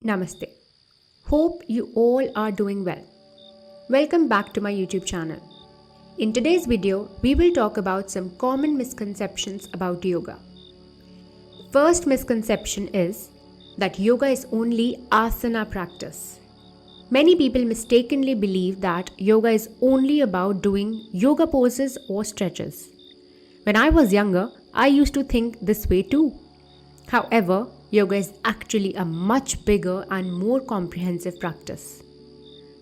Namaste. Hope you all are doing well. Welcome back to my YouTube channel. In today's video, we will talk about some common misconceptions about yoga. First misconception is that yoga is only asana practice. Many people mistakenly believe that yoga is only about doing yoga poses or stretches. When I was younger, I used to think this way too. However, yoga is actually a much bigger and more comprehensive practice.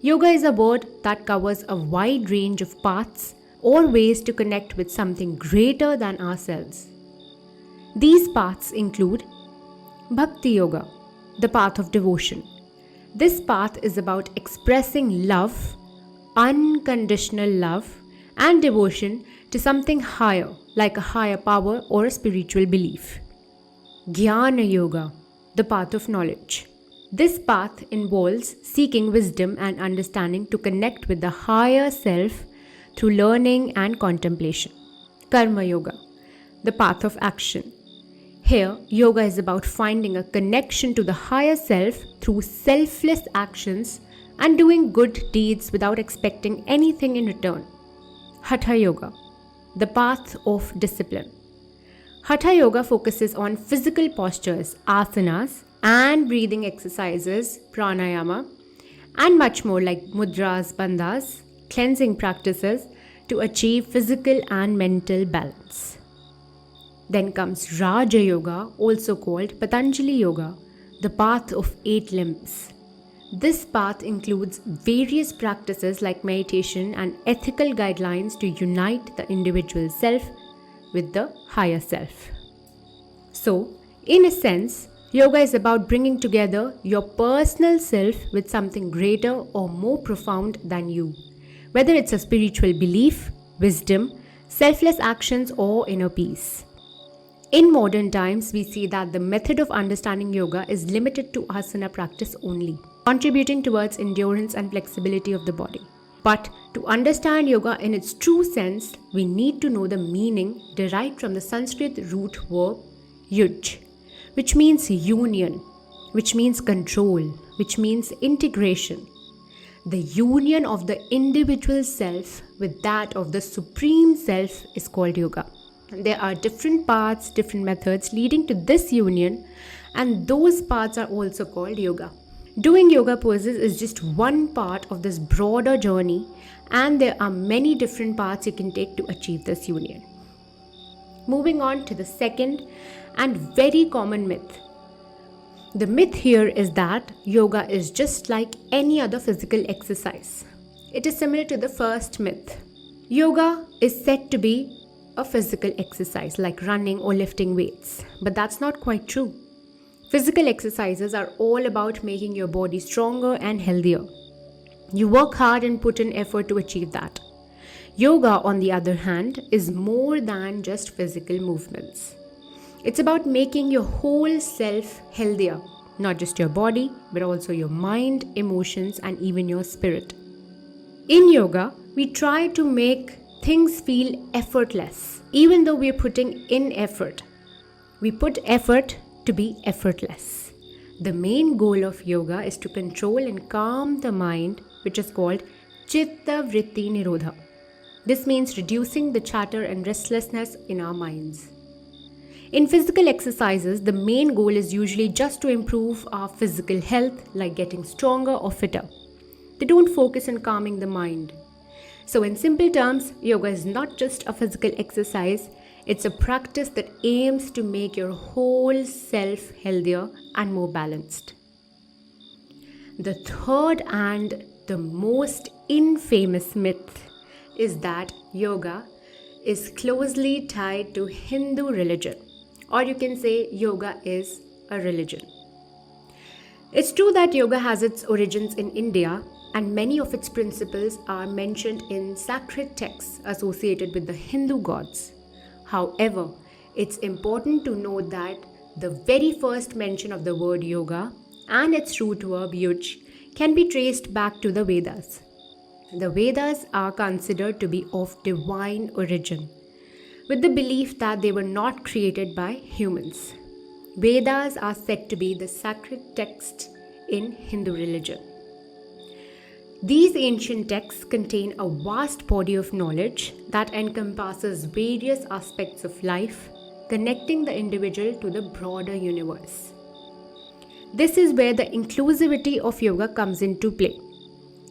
Yoga is a word that covers a wide range of paths or ways to connect with something greater than ourselves. These paths include Bhakti Yoga, the path of devotion. This path is about expressing love, unconditional love, and devotion to something higher, like a higher power or a spiritual belief. Jnana Yoga, the path of knowledge. This path involves seeking wisdom and understanding to connect with the higher self through learning and contemplation. Karma Yoga, the path of action. Here, yoga is about finding a connection to the higher self through selfless actions and doing good deeds without expecting anything in return. Hatha Yoga, the path of discipline. Hatha Yoga focuses on physical postures, asanas, and breathing exercises, pranayama, and much more like mudras, bandhas, cleansing practices to achieve physical and mental balance. Then comes Raja Yoga, also called Patanjali Yoga, the path of 8 limbs. This path includes various practices like meditation and ethical guidelines to unite the individual self with the higher self. So, in a sense, yoga is about bringing together your personal self with something greater or more profound than you, whether it's a spiritual belief, wisdom, selfless actions, or inner peace. In modern times, we see that the method of understanding yoga is limited to asana practice only, contributing towards endurance and flexibility of the body. But to understand yoga in its true sense, we need to know the meaning derived from the Sanskrit root verb yuj, which means union, which means control, which means integration. The union of the individual self with that of the supreme self is called yoga. There are different paths, different methods leading to this union, and those paths are also called yoga. Doing yoga poses is just one part of this broader journey, and there are many different paths you can take to achieve this union. Moving on to the second and very common myth. The myth here is that yoga is just like any other physical exercise. It is similar to the first myth. Yoga is said to be a physical exercise like running or lifting weights, but that's not quite true. Physical exercises are all about making your body stronger and healthier. You work hard and put in effort to achieve that. Yoga, on the other hand, is more than just physical movements. It's about making your whole self healthier, not just your body, but also your mind, emotions, and even your spirit. In yoga, we try to make things feel effortless, even though we're putting in effort. We put effort to be effortless. The main goal of yoga is to control and calm the mind, which is called chitta vritti nirodha. This means reducing the chatter and restlessness in our minds. In physical exercises, the main goal is usually just to improve our physical health, like getting stronger or fitter. They don't focus on calming the mind. So in simple terms, yoga is not just a physical exercise, it's a practice that aims to make your whole self healthier and more balanced. The third and the most infamous myth is that yoga is closely tied to Hindu religion, or you can say yoga is a religion. It's true that yoga has its origins in India, and many of its principles are mentioned in sacred texts associated with the Hindu gods. However, it's important to note that the very first mention of the word yoga and its root verb yuj can be traced back to the Vedas. The Vedas are considered to be of divine origin, with the belief that they were not created by humans. Vedas are said to be the sacred texts in Hindu religion. These ancient texts contain a vast body of knowledge that encompasses various aspects of life, connecting the individual to the broader universe. This is where the inclusivity of yoga comes into play.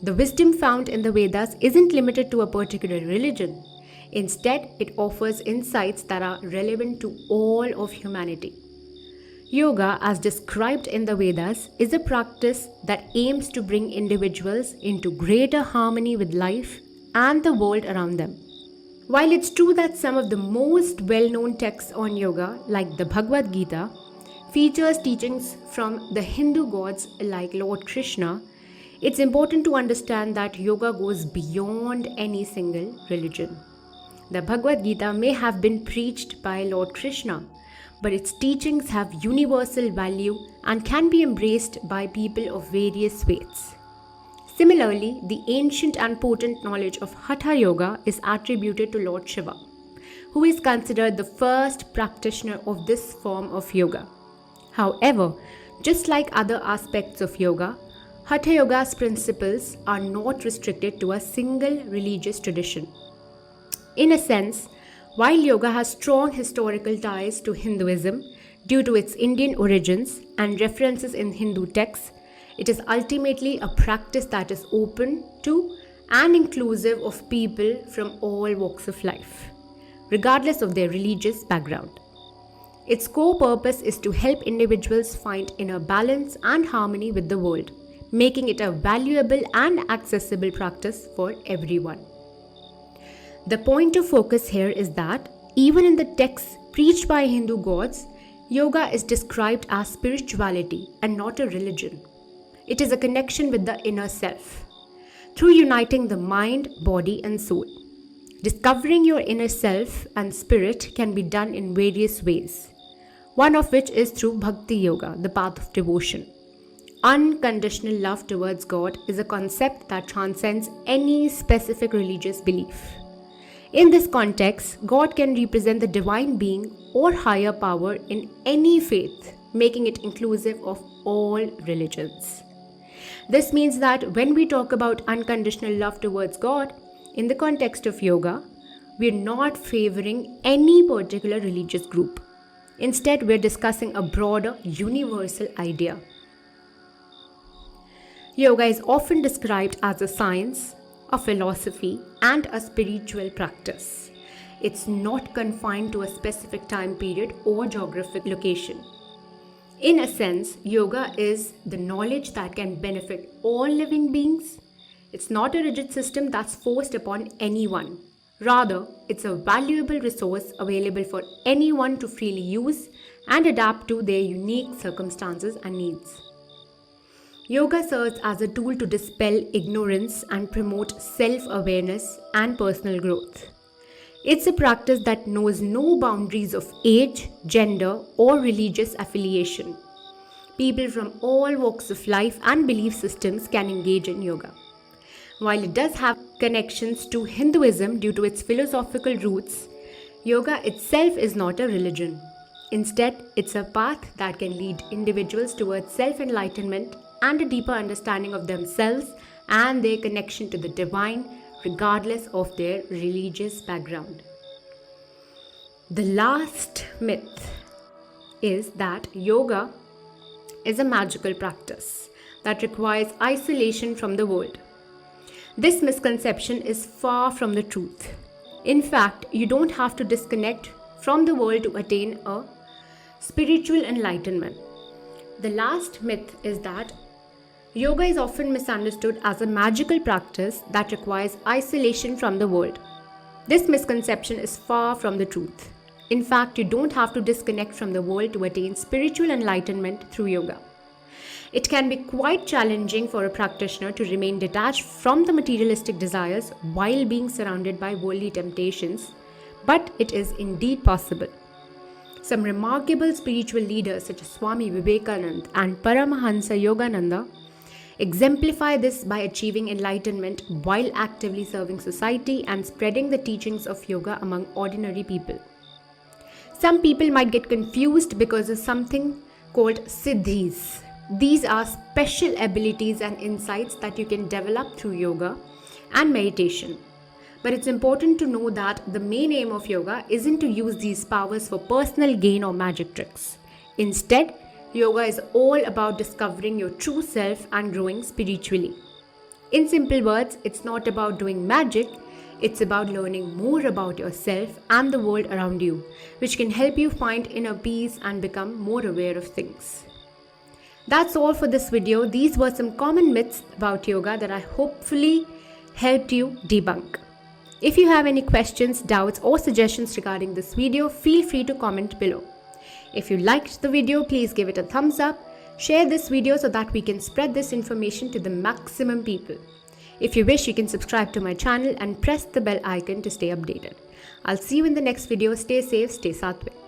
The wisdom found in the Vedas isn't limited to a particular religion. Instead, it offers insights that are relevant to all of humanity. Yoga, as described in the Vedas, is a practice that aims to bring individuals into greater harmony with life and the world around them. While it's true that some of the most well-known texts on yoga, like the Bhagavad Gita, features teachings from the Hindu gods like Lord Krishna, it's important to understand that yoga goes beyond any single religion. The Bhagavad Gita may have been preached by Lord Krishna, but its teachings have universal value and can be embraced by people of various faiths. Similarly, the ancient and potent knowledge of Hatha Yoga is attributed to Lord Shiva, who is considered the first practitioner of this form of yoga. However, just like other aspects of yoga, Hatha Yoga's principles are not restricted to a single religious tradition. In a sense, while yoga has strong historical ties to Hinduism due to its Indian origins and references in Hindu texts, it is ultimately a practice that is open to and inclusive of people from all walks of life, regardless of their religious background. Its core purpose is to help individuals find inner balance and harmony with the world, making it a valuable and accessible practice for everyone. The point of focus here is that even in the texts preached by Hindu gods, yoga is described as spirituality and not a religion. It is a connection with the inner self, through uniting the mind, body, and soul. Discovering your inner self and spirit can be done in various ways, one of which is through bhakti yoga, the path of devotion. Unconditional love towards God is a concept that transcends any specific religious belief. In this context, God can represent the divine being or higher power in any faith, making it inclusive of all religions. This means that when we talk about unconditional love towards God, in the context of yoga, we are not favoring any particular religious group. Instead, we are discussing a broader, universal idea. Yoga is often described as a science, a philosophy, and a spiritual practice. It's not confined to a specific time period or geographic location. In a sense, yoga is the knowledge that can benefit all living beings. It's not a rigid system that's forced upon anyone. Rather, it's a valuable resource available for anyone to freely use and adapt to their unique circumstances and needs. Yoga serves as a tool to dispel ignorance and promote self-awareness and personal growth. It's a practice that knows no boundaries of age, gender, or religious affiliation. People from all walks of life and belief systems can engage in yoga. While it does have connections to Hinduism due to its philosophical roots, yoga itself is not a religion. Instead, it's a path that can lead individuals towards self-enlightenment and a deeper understanding of themselves and their connection to the divine, regardless of their religious background. The last myth is that yoga is a magical practice that requires isolation from the world. This misconception is far from the truth. In fact, you don't have to disconnect from the world to attain a spiritual enlightenment. The last myth is that yoga is often misunderstood as a magical practice that requires isolation from the world. This misconception is far from the truth. In fact, you don't have to disconnect from the world to attain spiritual enlightenment through yoga. It can be quite challenging for a practitioner to remain detached from the materialistic desires while being surrounded by worldly temptations, but it is indeed possible. Some remarkable spiritual leaders such as Swami Vivekananda and Paramahansa Yogananda exemplify this by achieving enlightenment while actively serving society and spreading the teachings of yoga among ordinary people. Some people might get confused because of something called siddhis. These are special abilities and insights that you can develop through yoga and meditation. But it's important to know that the main aim of yoga isn't to use these powers for personal gain or magic tricks. Instead, yoga is all about discovering your true self and growing spiritually. In simple words, it's not about doing magic, it's about learning more about yourself and the world around you, which can help you find inner peace and become more aware of things. That's all for this video. These were some common myths about yoga that I hopefully helped you debunk. If you have any questions, doubts or suggestions regarding this video, feel free to comment below. If you liked the video, please give it a thumbs up. Share this video so that we can spread this information to the maximum people. If you wish, you can subscribe to my channel and press the bell icon to stay updated. I'll see you in the next video. Stay safe, stay sattvic.